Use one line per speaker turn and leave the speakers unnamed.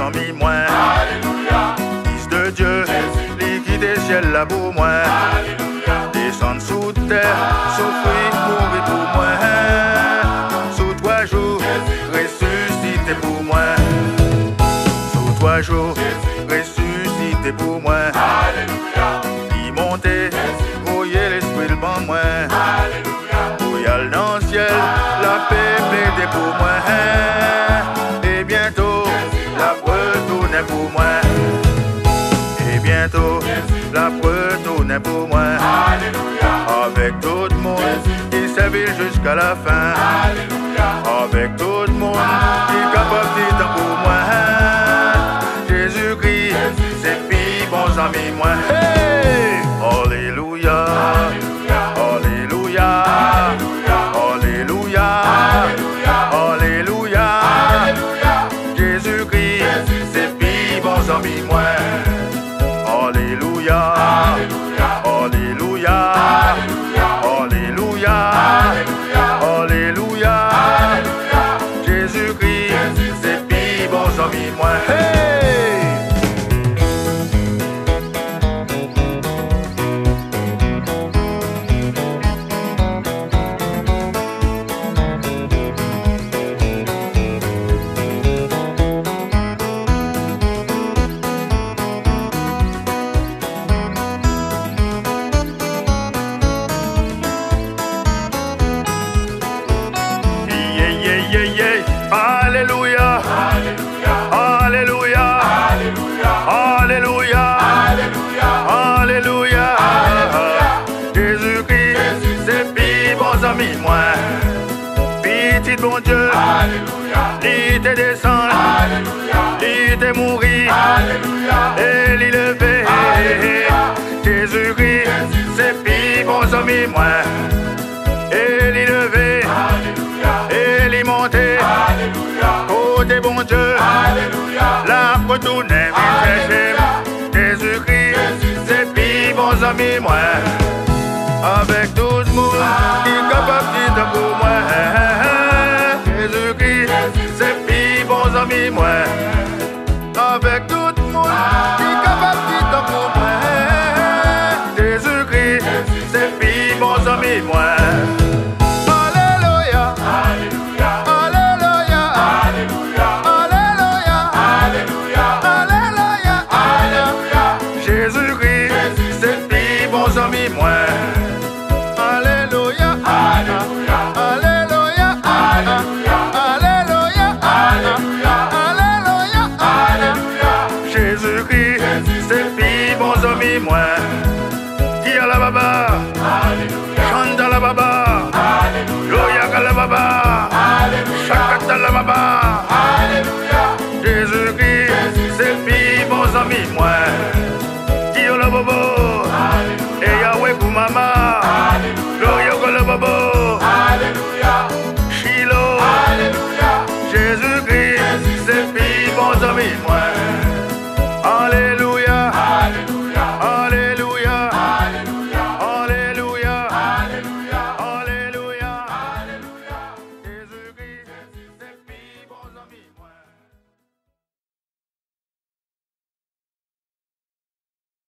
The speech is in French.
amis moins.
Alléluia.
Fils de Dieu, liquide ciel là pour moi.
Alléluia.
Descendre sous terre, souffrir, mourir pour moi. Sous 3 jours, ressusciter pour moi. Sous 3 jours, ressusciter pour moi.
Alléluia.
Y monter, voyez l'esprit le bon moi.
Alléluia.
Pour y aller dans le ciel, la paix plaide pour moi. Et bientôt, la retourne pour moi. Et bientôt, la retourne pour moi.
Alléluia.
Avec tout le monde qui servit jusqu'à la fin.
Alléluia.
Avec tout le monde qui est capable de temps pour moi. Jésus-Christ, c'est pis bons amis moi. Hey! Alléluia.
Alléluia.
Alléluia. Alléluia. Alléluia. Jésus-Christ, c'est pis bons amis moi. Alléluia. Alléluia. Alléluia. Alléluia. Jésus-Christ, c'est pis bons amis moi. Hey! Alléluia. Alléluia. Alléluia. Alléluia. Jésus-Christ, c'est pis bons amis moi. Petit bon Dieu, il te descend, il te mourit, et il levé. Jésus-Christ, c'est pis bons amis moi. Et il levé, et il monté. Côté bon Dieu, la retourne, Jésus-Christ, c'est pis bons amis moi. Avec tout le monde qui est capable de dire pour moi. Jésus-Christ, c'est pis bons amis moi. Avec tout le monde qui est capable de dire pour moi. Jésus-Christ, c'est pis bons amis moi. Jésus-Christ, c'est pis bons amis moi. Alléluia. Alléluia. Alléluia. Alléluia. Alléluia. Jésus-Christ, c'est pis bons amis moi. Qui a la baba? Chante la baba. Loya la baba. Chakata la baba. Jésus-Christ, c'est pis bons amis moi. Bobo, et Yahweh pour maman, Gloria pour le bobo, Shiloh, Jésus-Christ, c'est pis bons amis moi.